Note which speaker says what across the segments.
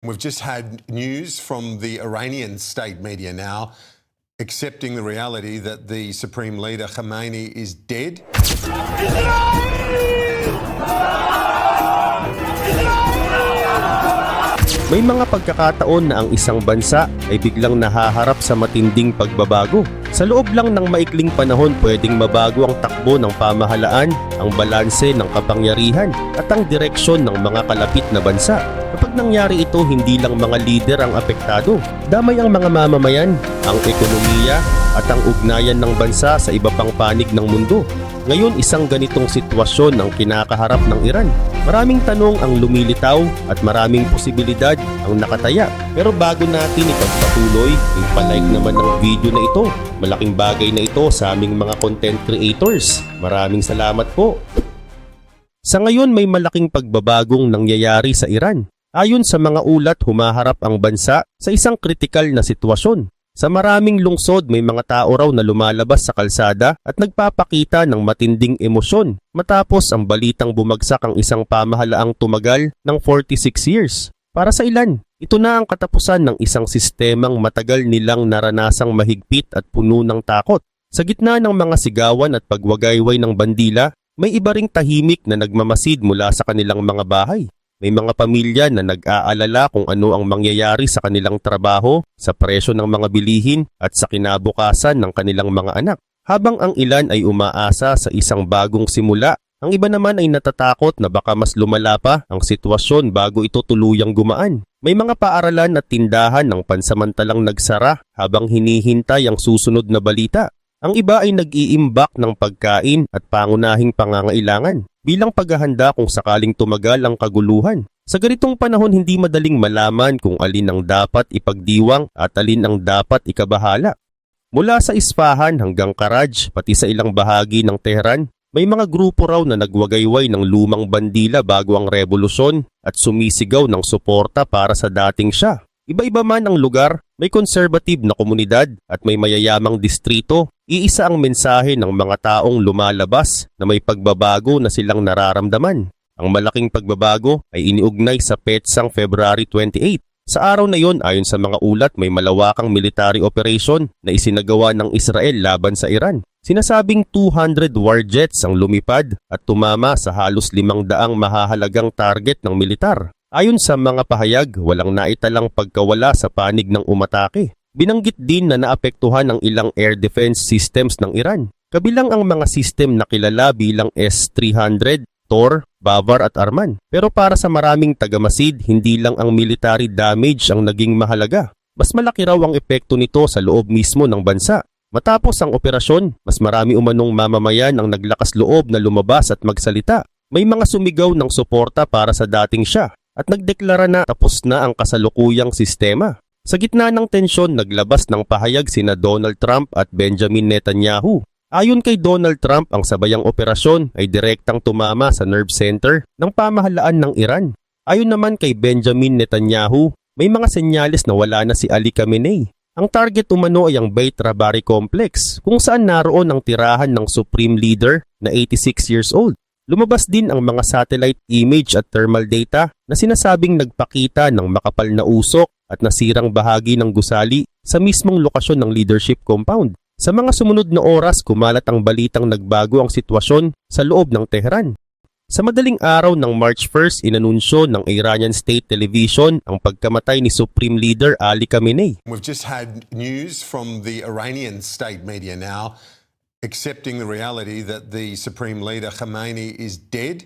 Speaker 1: We've just had news from the Iranian state media now accepting the reality that the Supreme Leader Khamenei is dead.
Speaker 2: May mga pagkakataon na ang isang bansa ay biglang nahaharap sa matinding pagbabago. Sa loob lang ng maikling panahon, pwedeng mabago ang takbo ng pamahalaan, ang balanse ng kapangyarihan at ang direksyon ng mga kalapit na bansa. Kapag nangyari ito, hindi lang mga lider ang apektado. Damay ang mga mamamayan, ang ekonomiya at ang ugnayan ng bansa sa iba pang panig ng mundo. Ngayon, isang ganitong sitwasyon ang kinakaharap ng Iran. Maraming tanong ang lumilitaw at maraming posibilidad ang nakataya. Pero bago natin ipagpatuloy, i-like naman ng video na ito. Malaking bagay na ito sa aming mga content creators. Maraming salamat po. Sa ngayon, may malaking pagbabagong nangyayari sa Iran. Ayon sa mga ulat, humaharap ang bansa sa isang kritikal na sitwasyon. Sa maraming lungsod, may mga tao raw na lumalabas sa kalsada at nagpapakita ng matinding emosyon matapos ang balitang bumagsak ang isang pamahalaang tumagal ng 46 years. Para sa ilan, ito na ang katapusan ng isang sistemang matagal nilang naranasang mahigpit at puno ng takot. Sa gitna ng mga sigawan at pagwagayway ng bandila, may iba ring tahimik na nagmamasid mula sa kanilang mga bahay. May mga pamilya na nag-aalala kung ano ang mangyayari sa kanilang trabaho, sa presyo ng mga bilihin at sa kinabukasan ng kanilang mga anak. Habang ang ilan ay umaasa sa isang bagong simula, ang iba naman ay natatakot na baka mas lumala pa ang sitwasyon bago ito tuluyang gumaan. May mga paaralan at tindahan ng pansamantalang nagsara habang hinihintay ang susunod na balita. Ang iba ay nag-iimbak ng pagkain at pangunahing pangangailangan bilang paghahanda kung sakaling tumagal ang kaguluhan. Sa ganitong panahon, hindi madaling malaman kung alin ang dapat ipagdiwang at alin ang dapat ikabahala. Mula sa Isfahan hanggang Karaj, pati sa ilang bahagi ng Tehran, may mga grupo raw na nagwagayway ng lumang bandila bago ang revolusyon at sumisigaw ng suporta para sa dating Shah. Iba-iba man ang lugar, may conservative na komunidad at may mayayamang distrito, iisa ang mensahe ng mga taong lumalabas na may pagbabago na silang nararamdaman. Ang malaking pagbabago ay iniugnay sa petsang February 28. Sa araw na yon, ayon sa mga ulat, may malawakang military operation na isinagawa ng Israel laban sa Iran. Sinasabing 200 warjets ang lumipad at tumama sa halos 500 mahahalagang target ng militar. Ayon sa mga pahayag, walang naitalang pagkawala sa panig ng umatake. Binanggit din na naapektuhan ang ilang air defense systems ng Iran, kabilang ang mga system na kilala bilang S-300, Tor, Bavar at Arman. Pero para sa maraming tagamasid, hindi lang ang military damage ang naging mahalaga. Mas malaki raw ang epekto nito sa loob mismo ng bansa. Matapos ang operasyon, mas marami umanong mamamayan ang naglakas loob na lumabas at magsalita. May mga sumigaw ng suporta para sa dating Shah at nagdeklara na tapos na ang kasalukuyang sistema. Sa gitna ng tensyon, naglabas ng pahayag sina Donald Trump at Benjamin Netanyahu. Ayon kay Donald Trump, ang sabayang operasyon ay direktang tumama sa nerve center ng pamahalaan ng Iran. Ayon naman kay Benjamin Netanyahu, may mga senyales na wala na si Ali Khamenei. Ang target umano ay ang Beit Rabari Complex, kung saan naroon ang tirahan ng Supreme Leader na 86 years old. Lumabas din ang mga satellite image at thermal data na sinasabing nagpakita ng makapal na usok at nasirang bahagi ng gusali sa mismong lokasyon ng leadership compound. Sa mga sumunod na oras, kumalat ang balitang nagbago ang sitwasyon sa loob ng Tehran. Sa madaling araw ng March 1, inanunsyo ng Iranian State Television ang pagkamatay ni Supreme Leader Ali Khamenei.
Speaker 1: We've just had news from the Iranian state media now accepting the reality that the Supreme Leader Khamenei is dead.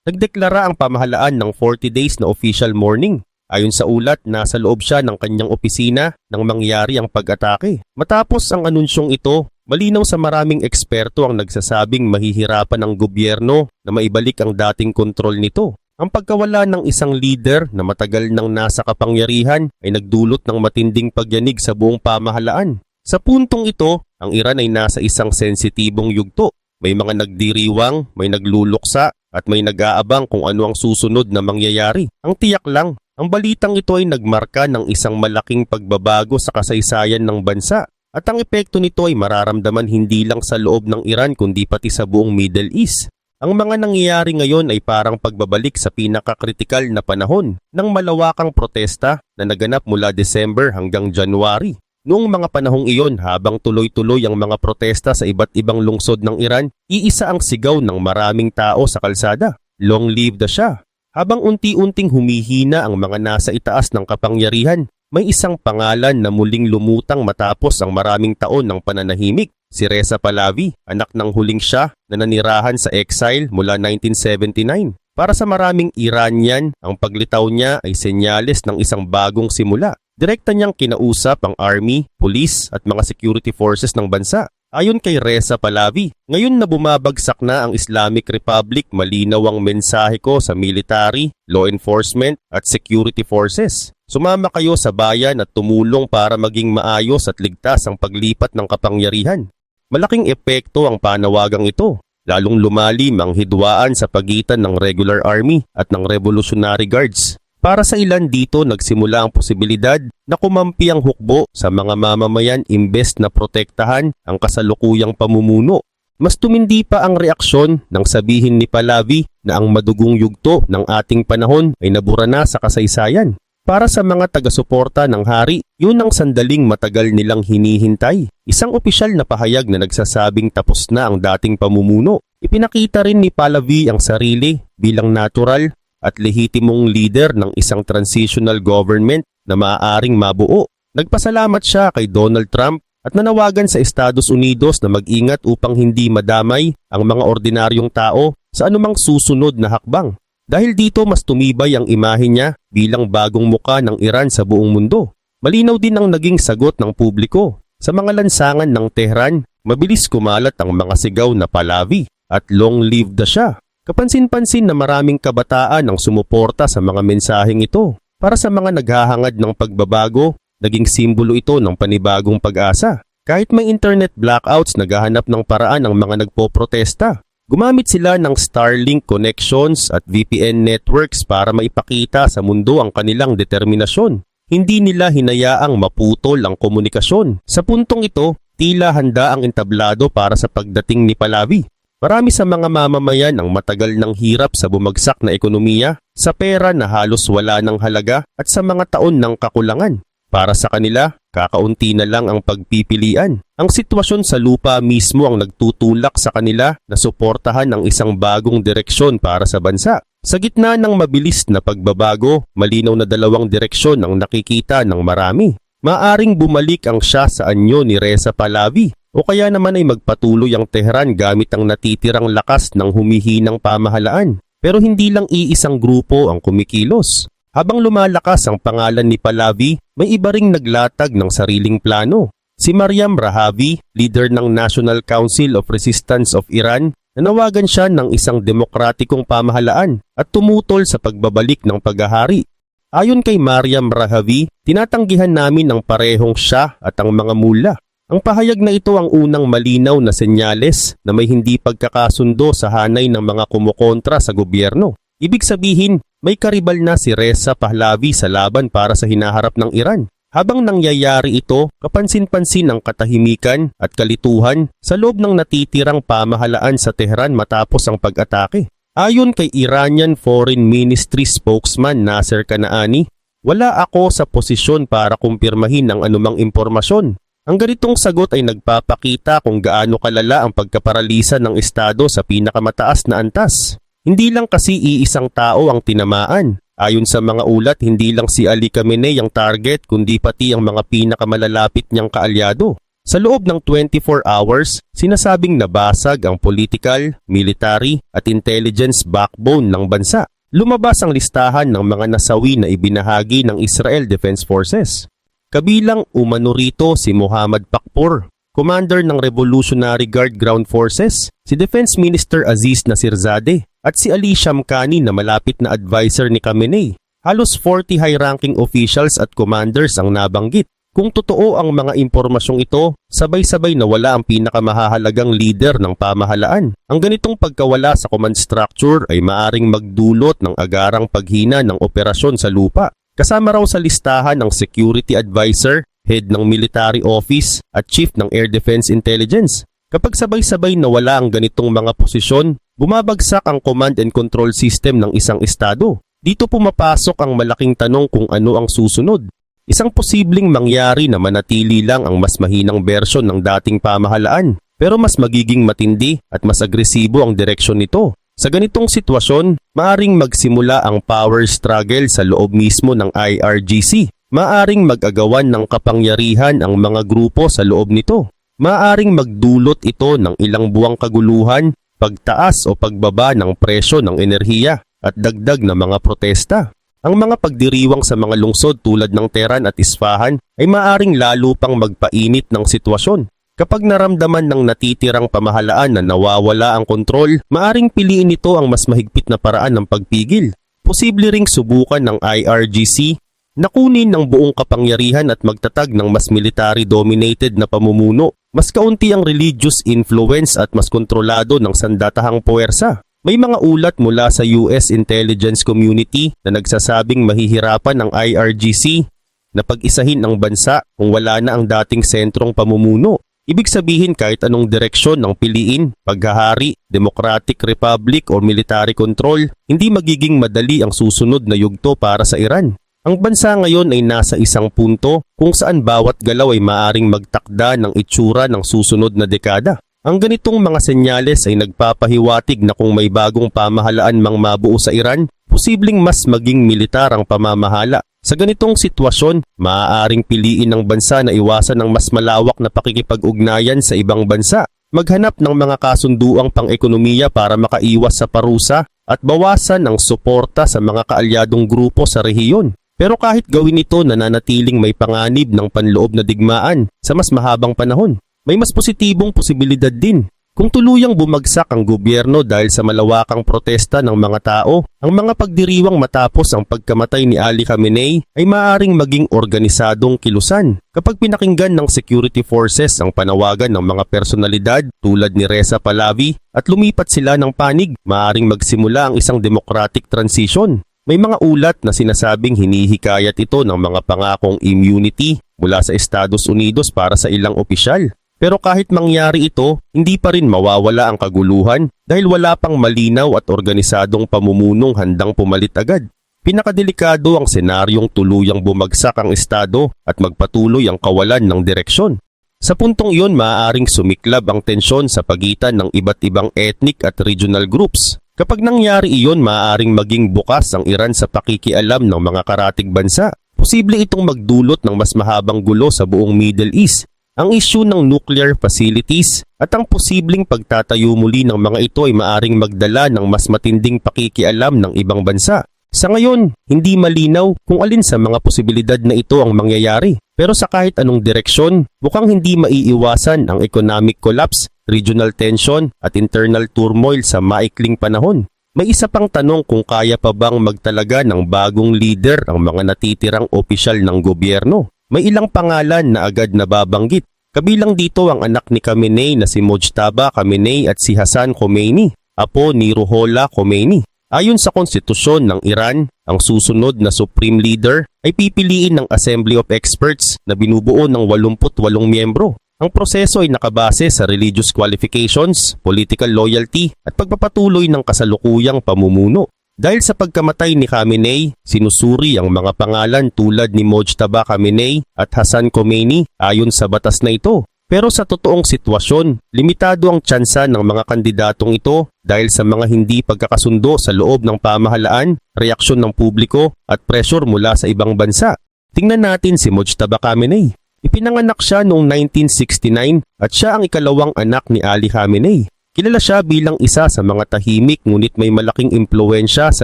Speaker 2: Nagdeklara ang pamahalaan ng 40 days na official mourning. Ayon sa ulat, nasa loob siya ng kanyang opisina nang mangyari ang pag-atake. Matapos ang anunsyong ito, malinaw sa maraming eksperto ang nagsasabing mahihirapan ang gobyerno na maibalik ang dating kontrol nito. Ang pagkawala ng isang leader na matagal nang nasa kapangyarihan ay nagdulot ng matinding pagyanig sa buong pamahalaan. Sa puntong ito, ang Iran ay nasa isang sensitibong yugto. May mga nagdiriwang, may nagluluksa, at may nag-aabang kung ano ang susunod na mangyayari. Ang tiyak lang, ang balitang ito ay nagmarka ng isang malaking pagbabago sa kasaysayan ng bansa. At ang epekto nito ay mararamdaman hindi lang sa loob ng Iran kundi pati sa buong Middle East. Ang mga nangyayari ngayon ay parang pagbabalik sa pinakakritikal na panahon ng malawakang protesta na naganap mula December hanggang January. Noong mga panahong iyon, habang tuloy-tuloy ang mga protesta sa iba't ibang lungsod ng Iran, iisa ang sigaw ng maraming tao sa kalsada, "Long live the Shah!" Habang unti-unting humihina ang mga nasa itaas ng kapangyarihan, may isang pangalan na muling lumutang matapos ang maraming taon ng pananahimik. Si Reza Pahlavi, anak ng huling Shah na nanirahan sa exile mula 1979. Para sa maraming Iranian, ang paglitaw niya ay senyales ng isang bagong simula. Direkta niyang kinausap ang army, police at mga security forces ng bansa. Ayon kay Reza Pahlavi, ngayon na bumabagsak na ang Islamic Republic, malinaw ang mensahe ko sa military, law enforcement at security forces. Sumama kayo sa bayan at tumulong para maging maayos at ligtas ang paglipat ng kapangyarihan. Malaking epekto ang panawagang ito, lalong lumalim ang hidwaan sa pagitan ng regular army at ng Revolutionary Guards. Para sa ilan dito nagsimula ang posibilidad na kumampi ang hukbo sa mga mamamayan imbes na protektahan ang kasalukuyang pamumuno. Mas tumindi pa ang reaksyon nang sabihin ni Pahlavi na ang madugong yugto ng ating panahon ay nabura na sa kasaysayan. Para sa mga taga-suporta ng hari, yun ang sandaling matagal nilang hinihintay. Isang opisyal na pahayag na nagsasabing tapos na ang dating pamumuno. Ipinakita rin ni Pahlavi ang sarili bilang natural at lehitimong leader ng isang transitional government na maaaring mabuo. Nagpasalamat siya kay Donald Trump at nanawagan sa Estados Unidos na mag-ingat upang hindi madamay ang mga ordinaryong tao sa anumang susunod na hakbang. Dahil dito mas tumibay ang imahe niya bilang bagong muka ng Iran sa buong mundo. Malinaw din ang naging sagot ng publiko. Sa mga lansangan ng Tehran, mabilis kumalat ang mga sigaw na Pahlavi at "Long live the Shah." Kapansin-pansin na maraming kabataan ang sumuporta sa mga mensaheng ito. Para sa mga naghahangad ng pagbabago, naging simbolo ito ng panibagong pag-asa. Kahit may internet blackouts, naghahanap ng paraan ang mga nagpoprotesta. Gumamit sila ng Starlink connections at VPN networks para maipakita sa mundo ang kanilang determinasyon. Hindi nila hinayaang maputol ang komunikasyon. Sa puntong ito, tila handa ang entablado para sa pagdating ni Pahlavi. Marami sa mga mamamayan ang matagal ng hirap sa bumagsak na ekonomiya, sa pera na halos wala ng halaga at sa mga taon ng kakulangan. Para sa kanila, kakaunti na lang ang pagpipilian. Ang sitwasyon sa lupa mismo ang nagtutulak sa kanila na suportahan ang isang bagong direksyon para sa bansa. Sa gitna ng mabilis na pagbabago, malinaw na dalawang direksyon ang nakikita ng marami. Maaring bumalik ang Shah sa anyo ni Reza Pahlavi o kaya naman ay magpatuloy ang Tehran gamit ang natitirang lakas ng humihinang pamahalaan. Pero hindi lang iisang grupo ang kumikilos. Habang lumalakas ang pangalan ni Pahlavi, may iba ring naglatag ng sariling plano. Si Maryam Rahavi, leader ng National Council of Resistance of Iran, nanawagan siya ng isang demokratikong pamahalaan at tumutol sa pagbabalik ng paghahari. Ayon kay Maryam Rahavi, tinatanggihan namin ang parehong Shah at ang mga mullah. Ang pahayag na ito ang unang malinaw na senyales na may hindi pagkakasundo sa hanay ng mga kumukontra sa gobyerno. Ibig sabihin, may karibal na si Reza Pahlavi sa laban para sa hinaharap ng Iran. Habang nangyayari ito, kapansin-pansin ang katahimikan at kalituhan sa loob ng natitirang pamahalaan sa Tehran matapos ang pag-atake. Ayon kay Iranian Foreign Ministry spokesman Nasser Kanaani, wala ako sa posisyon para kumpirmahin ang anumang impormasyon. Ang ganitong sagot ay nagpapakita kung gaano kalala ang pagkaparalisa ng Estado sa pinakamataas na antas. Hindi lang kasi iisang tao ang tinamaan. Ayon sa mga ulat, hindi lang si Ali Khamenei ang target kundi pati ang mga pinakamalalapit niyang kaalyado. Sa loob ng 24 hours, sinasabing nabasag ang political, military at intelligence backbone ng bansa. Lumabas ang listahan ng mga nasawi na ibinahagi ng Israel Defense Forces. Kabilang umano rito si Mohammad Pakpour, commander ng Revolutionary Guard Ground Forces, si Defense Minister Aziz Nasirzadeh, at si Ali Shamkhani na malapit na advisor ni Khamenei. Halos 40 high-ranking officials at commanders ang nabanggit. Kung totoo ang mga impormasyong ito, sabay-sabay nawala ang pinakamahahalagang leader ng pamahalaan. Ang ganitong pagkawala sa command structure ay maaring magdulot ng agarang paghina ng operasyon sa lupa. Kasama raw sa listahan ng security advisor, head ng military office at chief ng Air Defense Intelligence. Kapag sabay-sabay nawala ang ganitong mga posisyon, bumabagsak ang command and control system ng isang estado. Dito pumapasok ang malaking tanong kung ano ang susunod. Isang posibleng mangyari na manatili lang ang mas mahinang bersyon ng dating pamahalaan, pero mas magiging matindi at mas agresibo ang direksyon nito. Sa ganitong sitwasyon, maaring magsimula ang power struggle sa loob mismo ng IRGC. Maaring mag-agawan ng kapangyarihan ang mga grupo sa loob nito. Maaring magdulot ito ng ilang buwang kaguluhan, pagtaas o pagbaba ng presyo ng enerhiya at dagdag na mga protesta. Ang mga pagdiriwang sa mga lungsod tulad ng Tehran at Isfahan ay maaring lalo pang magpainit ng sitwasyon. Kapag naramdaman ng natitirang pamahalaan na nawawala ang kontrol, maaring piliin nito ang mas mahigpit na paraan ng pagpigil. Posible ring subukan ng IRGC na kunin ng buong kapangyarihan at magtatag ng mas military-dominated na pamumuno. Mas kaunti ang religious influence at mas kontrolado ng sandatahang puwersa. May mga ulat mula sa US intelligence community na nagsasabing mahihirapan ng IRGC na pag-isahin ang bansa kung wala na ang dating sentrong pamumuno. Ibig sabihin kahit anong direksyon ng piliin, paghahari, democratic republic o military control, hindi magiging madali ang susunod na yugto para sa Iran. Ang bansa ngayon ay nasa isang punto kung saan bawat galaw ay maaring magtakda ng itsura ng susunod na dekada. Ang ganitong mga senyales ay nagpapahiwatig na kung may bagong pamahalaan mang mabuo sa Iran, posibleng mas maging militar ang pamamahala. Sa ganitong sitwasyon, maaaring piliin ng bansa na iwasan ng mas malawak na pakikipag-ugnayan sa ibang bansa, maghanap ng mga kasunduang pang-ekonomiya para makaiwas sa parusa at bawasan ang suporta sa mga kaalyadong grupo sa rehiyon. Pero kahit gawin ito, nananatiling may panganib ng panloob na digmaan sa mas mahabang panahon. May mas positibong posibilidad din. Kung tuluyang bumagsak ang gobyerno dahil sa malawakang protesta ng mga tao, ang mga pagdiriwang matapos ang pagkamatay ni Ali Khamenei ay maaaring maging organisadong kilusan. Kapag pinakinggan ng security forces ang panawagan ng mga personalidad tulad ni Reza Pahlavi at lumipat sila ng panig, maaaring magsimula ang isang democratic transition. May mga ulat na sinasabing hinihikayat ito ng mga pangakong immunity mula sa Estados Unidos para sa ilang opisyal. Pero kahit mangyari ito, hindi pa rin mawawala ang kaguluhan dahil wala pang malinaw at organisadong pamumunong handang pumalit agad. Pinakadelikado ang senaryong tuluyang bumagsak ang estado at magpatuloy ang kawalan ng direksyon. Sa puntong iyon, maaaring sumiklab ang tensyon sa pagitan ng iba't ibang ethnic at regional groups. Kapag nangyari iyon, maaaring maging bukas ang Iran sa pakikialam ng mga karatig bansa. Posible itong magdulot ng mas mahabang gulo sa buong Middle East. Ang isyu ng nuclear facilities at ang posibleng pagtatayo muli ng mga ito ay maaring magdala ng mas matinding pakikialam ng ibang bansa. Sa ngayon, hindi malinaw kung alin sa mga posibilidad na ito ang mangyayari. Pero sa kahit anong direksyon, mukhang hindi maiiwasan ang economic collapse, regional tension at internal turmoil sa maikling panahon. May isa pang tanong kung kaya pa bang magtalaga ng bagong leader ang mga natitirang opisyal ng gobyerno. May ilang pangalan na agad nababanggit. Kabilang dito ang anak ni Khamenei na si Mojtaba Khamenei at si Hassan Khomeini, apo ni Ruhollah Khomeini. Ayon sa konstitusyon ng Iran, ang susunod na supreme leader ay pipiliin ng Assembly of Experts na binubuo ng 88 miyembro. Ang proseso ay nakabase sa religious qualifications, political loyalty at pagpapatuloy ng kasalukuyang pamumuno. Dahil sa pagkamatay ni Khamenei, sinusuri ang mga pangalan tulad ni Mojtaba Khamenei at Hassan Khomeini ayon sa batas na ito. Pero sa totoong sitwasyon, limitado ang tsansa ng mga kandidatong ito dahil sa mga hindi pagkakasundo sa loob ng pamahalaan, reaksyon ng publiko at pressure mula sa ibang bansa. Tingnan natin si Mojtaba Khamenei. Ipinanganak siya noong 1969 at siya ang ikalawang anak ni Ali Khamenei. Kilala siya bilang isa sa mga tahimik ngunit may malaking impluwensya sa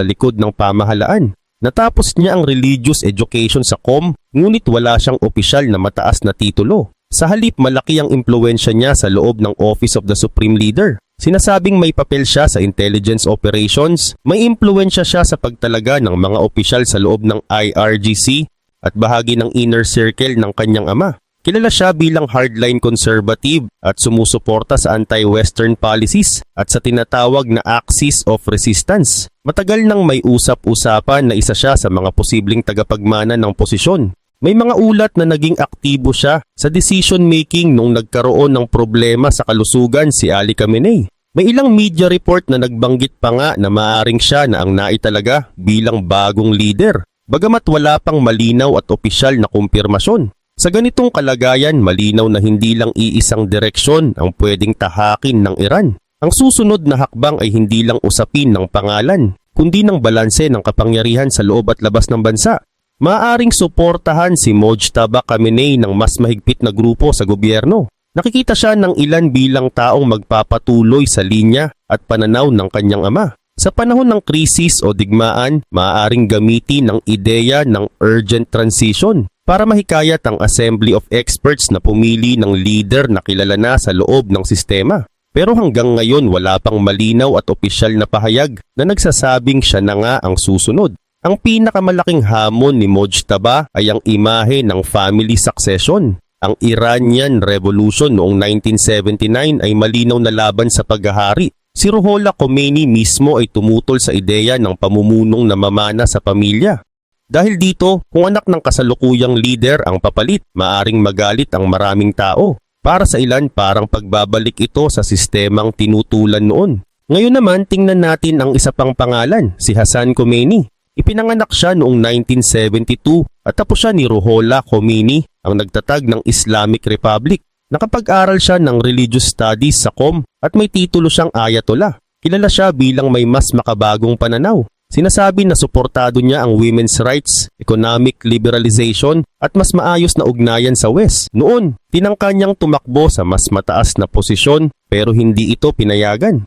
Speaker 2: likod ng pamahalaan. Natapos niya ang religious education sa QOM ngunit wala siyang opisyal na mataas na titulo. Sa halip, malaki ang impluwensya niya sa loob ng Office of the Supreme Leader. Sinasabing may papel siya sa intelligence operations, may impluwensya siya sa pagtalaga ng mga opisyal sa loob ng IRGC at bahagi ng inner circle ng kanyang ama. Kilala siya bilang hardline conservative at sumusuporta sa anti-Western policies at sa tinatawag na axis of resistance. Matagal nang may usap-usapan na isa siya sa mga posibleng tagapagmana ng posisyon. May mga ulat na naging aktibo siya sa decision-making nung nagkaroon ng problema sa kalusugan si Ali Khamenei. May ilang media report na nagbanggit pa nga na maaaring siya na ang naitalaga bilang bagong leader, bagamat wala pang malinaw at opisyal na kumpirmasyon. Sa ganitong kalagayan, malinaw na hindi lang iisang direksyon ang pwedeng tahakin ng Iran. Ang susunod na hakbang ay hindi lang usapin ng pangalan, kundi ng balanse ng kapangyarihan sa loob at labas ng bansa. Maaaring suportahan si Mojtaba Khamenei ng mas mahigpit na grupo sa gobyerno. Nakikita siya ng ilan bilang taong magpapatuloy sa linya at pananaw ng kanyang ama. Sa panahon ng krisis o digmaan, maaaring gamitin ng ideya ng urgent transition para mahikayat ang Assembly of Experts na pumili ng leader na kilala na sa loob ng sistema. Pero hanggang ngayon wala pang malinaw at opisyal na pahayag na nagsasabing siya na nga ang susunod. Ang pinakamalaking hamon ni Mojtaba ay ang imahe ng family succession. Ang Iranian Revolution noong 1979 ay malinaw na laban sa paghahari. Si Ruhollah Khomeini mismo ay tumutol sa ideya ng pamumunong namamana sa pamilya. Dahil dito, kung anak ng kasalukuyang leader ang papalit, maaring magalit ang maraming tao. Para sa ilan, parang pagbabalik ito sa sistemang tinutulan noon. Ngayon naman, tingnan natin ang isa pang pangalan, si Hassan Khomeini. Ipinanganak siya noong 1972 at tapos siya ni Ruhollah Khomeini, ang nagtatag ng Islamic Republic. Nakapag-aral siya ng Religious Studies sa Qom at may titulo siyang Ayatollah. Kilala siya bilang may mas makabagong pananaw. Sinasabi na suportado niya ang women's rights, economic liberalization at mas maayos na ugnayan sa West. Noon, tinangka niyang tumakbo sa mas mataas na posisyon pero hindi ito pinayagan.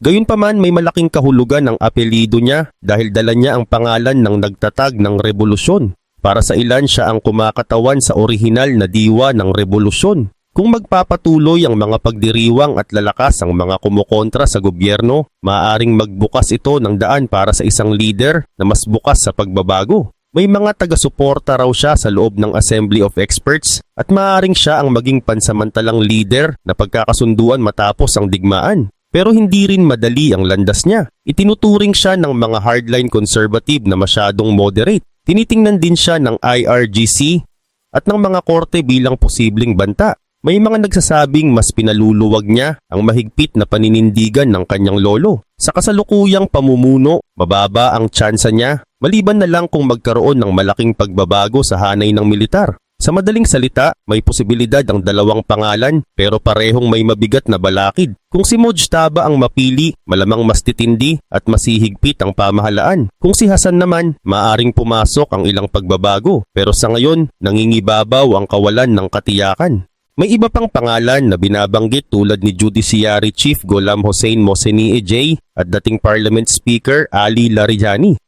Speaker 2: Gayunpaman, may malaking kahulugan ang apelyido niya dahil dala niya ang pangalan ng nagtatag ng revolusyon. Para sa ilan, siya ang kumakatawan sa orihinal na diwa ng revolusyon. Kung magpapatuloy ang mga pagdiriwang at lalakas ang mga kumukontra sa gobyerno, maaaring magbukas ito ng daan para sa isang leader na mas bukas sa pagbabago. May mga taga-suporta raw siya sa loob ng Assembly of Experts at maaaring siya ang maging pansamantalang leader na pagkakasunduan matapos ang digmaan. Pero hindi rin madali ang landas niya. Itinuturing siya ng mga hardline conservative na masyadong moderate. Tinitingnan din siya ng IRGC at ng mga korte bilang posibleng banta. May mga nagsasabing mas pinaluluwag niya ang mahigpit na paninindigan ng kanyang lolo. Sa kasalukuyang pamumuno, mababa ang tsansa niya, maliban na lang kung magkaroon ng malaking pagbabago sa hanay ng militar. Sa madaling salita, may posibilidad ang dalawang pangalan pero parehong may mabigat na balakid. Kung si Mojtaba ang mapili, malamang mas titindi at mas hihigpit ang pamahalaan. Kung si Hassan naman, maaring pumasok ang ilang pagbabago pero sa ngayon, nangingibabaw ang kawalan ng katiyakan. May iba pang pangalan na binabanggit tulad ni Judiciary Chief Gholam Hossein Mohseni Ejei at dating Parliament Speaker Ali Larijani.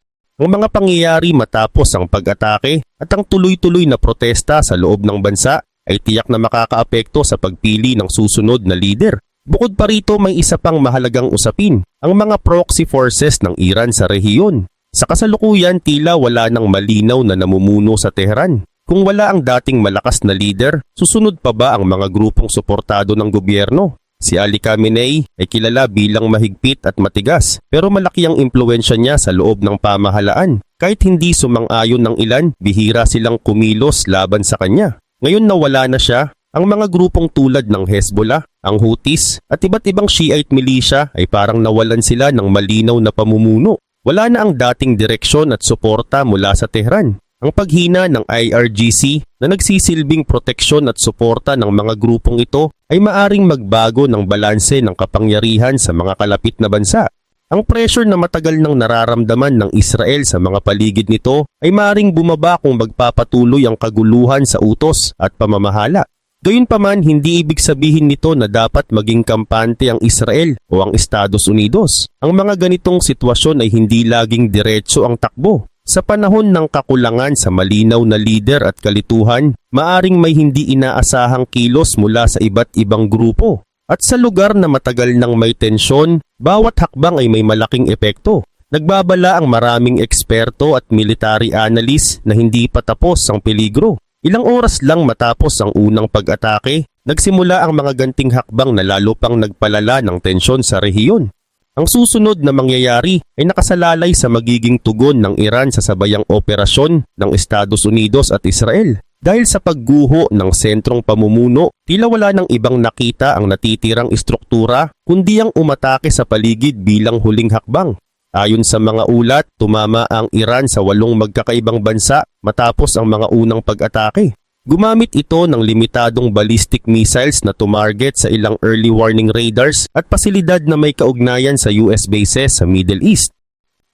Speaker 2: Ang mga pangyayari matapos ang pag-atake at ang tuloy-tuloy na protesta sa loob ng bansa ay tiyak na makakaapekto sa pagpili ng susunod na leader. Bukod pa rito, may isa pang mahalagang usapin, ang mga proxy forces ng Iran sa rehiyon. Sa kasalukuyan, tila wala nang malinaw na namumuno sa Tehran. Kung wala ang dating malakas na leader, susunod pa ba ang mga grupong suportado ng gobyerno? Si Ali Khamenei ay kilala bilang mahigpit at matigas pero malaki ang impluwensya niya sa loob ng pamahalaan. Kahit hindi sumang-ayon ng ilan, bihira silang kumilos laban sa kanya. Ngayon na wala na siya, ang mga grupong tulad ng Hezbollah, ang Houthis at iba't ibang Shiite militia ay parang nawalan sila ng malinaw na pamumuno. Wala na ang dating direksyon at suporta mula sa Tehran. Ang paghina ng IRGC na nagsisilbing proteksyon at suporta ng mga grupong ito ay maaring magbago ng balanse ng kapangyarihan sa mga kalapit na bansa. Ang pressure na matagal nang nararamdaman ng Israel sa mga paligid nito ay maaring bumaba kung magpapatuloy ang kaguluhan sa utos at pamamahala. Gayunpaman, hindi ibig sabihin nito na dapat maging kampante ang Israel o ang Estados Unidos. Ang mga ganitong sitwasyon ay hindi laging diretso ang takbo. Sa panahon ng kakulangan sa malinaw na lider at kalituhan, maaring may hindi inaasahang kilos mula sa iba't ibang grupo. At sa lugar na matagal nang may tensyon, bawat hakbang ay may malaking epekto. Nagbabala ang maraming eksperto at military analyst na hindi pa tapos ang peligro. Ilang oras lang matapos ang unang pag-atake, nagsimula ang mga ganting hakbang na lalo pang nagpalala ng tensyon sa rehiyon. Ang susunod na mangyayari ay nakasalalay sa magiging tugon ng Iran sa sabayang operasyon ng Estados Unidos at Israel. Dahil sa pagguho ng sentrong pamumuno, tila wala ng ibang nakita ang natitirang istruktura kundi ang umatake sa paligid bilang huling hakbang. Ayon sa mga ulat, tumama ang Iran sa 8 magkakaibang bansa matapos ang mga unang pag-atake. Gumamit ito ng limitadong ballistic missiles na tumarget sa ilang early warning radars at pasilidad na may kaugnayan sa US bases sa Middle East.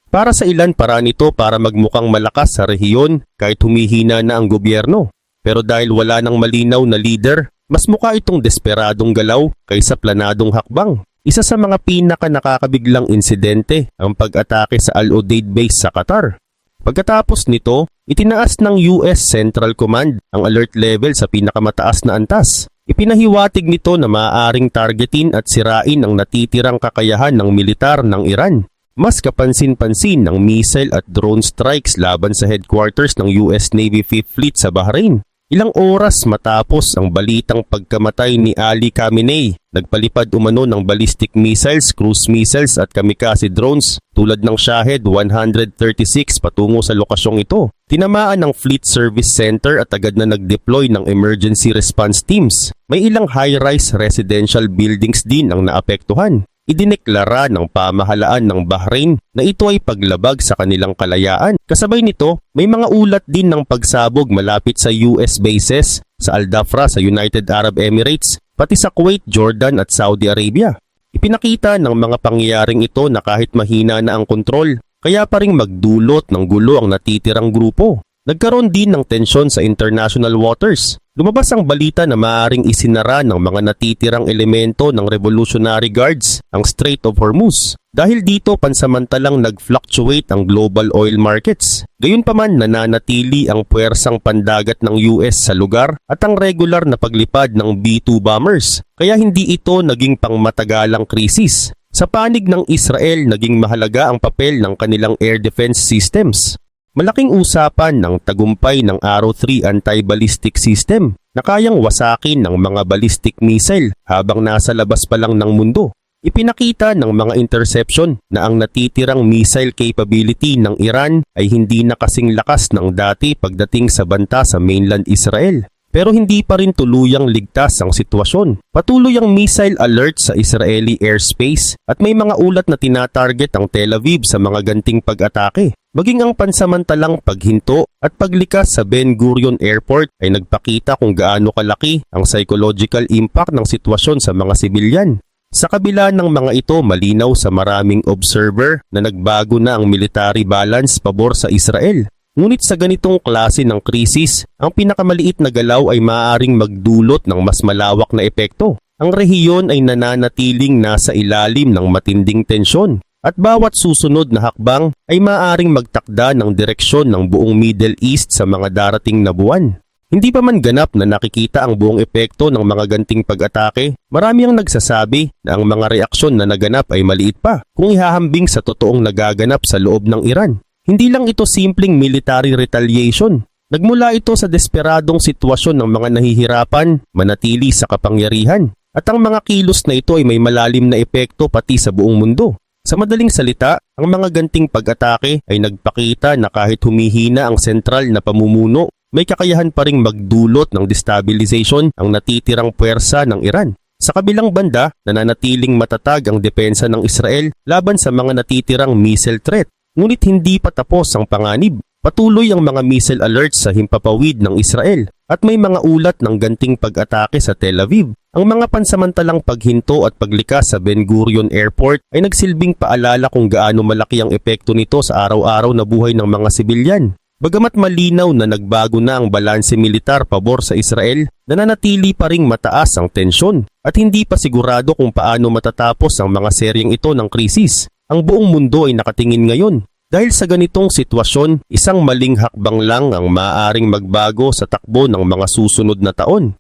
Speaker 2: Para sa ilan, paraan ito para magmukhang malakas sa rehiyon kahit humihina na ang gobyerno. Pero dahil wala nang malinaw na leader, mas mukha itong desperadong galaw kaysa planadong hakbang. Isa sa mga pinaka-nakakabiglang insidente ang pag-atake sa Al Udeid base sa Qatar. Pagkatapos nito, itinaas ng US Central Command ang alert level sa pinakamataas na antas. Ipinahiwatig nito na maaaring targetin at sirain ang natitirang kakayahan ng militar ng Iran. Mas kapansin-pansin ng missile at drone strikes laban sa headquarters ng US Navy Fifth Fleet sa Bahrain. Ilang oras matapos ang balitang pagkamatay ni Ali Khamenei, nagpalipad umano ng ballistic missiles, cruise missiles at kamikaze drones tulad ng Shahed 136 patungo sa lokasyong ito. Tinamaan ng Fleet Service Center at agad na nag-deploy ng emergency response teams. May ilang high-rise residential buildings din ang naapektuhan. Idineklara ng pamahalaan ng Bahrain na ito ay paglabag sa kanilang kalayaan. Kasabay nito, may mga ulat din ng pagsabog malapit sa US bases sa Al Dhafra sa United Arab Emirates, pati sa Kuwait, Jordan at Saudi Arabia. Ipinakita ng mga pangyayaring ito na kahit mahina na ang kontrol, kaya pa ring magdulot ng gulo ang natitirang grupo. Nagkaroon din ng tensyon sa international waters. Lumabas ang balita na maaaring isinara ng mga natitirang elemento ng Revolutionary Guards ang Strait of Hormuz. Dahil dito pansamantalang nag-fluctuate ang global oil markets. Gayunpaman nananatili ang puwersang pandagat ng US sa lugar at ang regular na paglipad ng B-2 bombers. Kaya hindi ito naging pangmatagalang krisis. Sa panig ng Israel, naging mahalaga ang papel ng kanilang air defense systems. Malaking usapan ng tagumpay ng Arrow 3 anti-ballistic system na kayang wasakin ng mga ballistic missile habang nasa labas pa lang ng mundo. Ipinakita ng mga interception na ang natitirang missile capability ng Iran ay hindi na kasing lakas ng dati pagdating sa banta sa mainland Israel. Pero hindi pa rin tuluyang ligtas ang sitwasyon. Patuloy ang missile alert sa Israeli airspace at may mga ulat na tinatarget ang Tel Aviv sa mga ganting pag-atake. Maging ang pansamantalang paghinto at paglikas sa Ben Gurion Airport ay nagpakita kung gaano kalaki ang psychological impact ng sitwasyon sa mga sibilyan. Sa kabila ng mga ito, malinaw sa maraming observer na nagbago na ang military balance pabor sa Israel. Ngunit sa ganitong klase ng krisis, ang pinakamaliit na galaw ay maaaring magdulot ng mas malawak na epekto. Ang rehiyon ay nananatiling nasa ilalim ng matinding tensyon. At bawat susunod na hakbang ay maaaring magtakda ng direksyon ng buong Middle East sa mga darating na buwan. Hindi pa man ganap na nakikita ang buong epekto ng mga ganting pag-atake, marami ang nagsasabi na ang mga reaksyon na naganap ay maliit pa kung ihahambing sa totoong nagaganap sa loob ng Iran. Hindi lang ito simpleng military retaliation. Nagmula ito sa desperadong sitwasyon ng mga nahihirapan manatili sa kapangyarihan. At ang mga kilos na ito ay may malalim na epekto pati sa buong mundo. Sa madaling salita, ang mga ganting pag-atake ay nagpakita na kahit humihina ang sentral na pamumuno, may kakayahan pa ring magdulot ng destabilization ang natitirang puwersa ng Iran. Sa kabilang banda, nananatiling matatag ang depensa ng Israel laban sa mga natitirang missile threat. Ngunit hindi pa tapos ang panganib. Patuloy ang mga missile alerts sa himpapawid ng Israel at may mga ulat ng ganting pag-atake sa Tel Aviv. Ang mga pansamantalang paghinto at paglikas sa Ben Gurion Airport ay nagsilbing paalala kung gaano malaki ang epekto nito sa araw-araw na buhay ng mga sibilyan. Bagamat malinaw na nagbago na ang balanse militar pabor sa Israel, nananatili pa ring mataas ang tensyon at hindi pa sigurado kung paano matatapos ang mga seryeng ito ng krisis. Ang buong mundo ay nakatingin ngayon. Dahil sa ganitong sitwasyon, isang maling hakbang lang ang maaaring magbago sa takbo ng mga susunod na taon.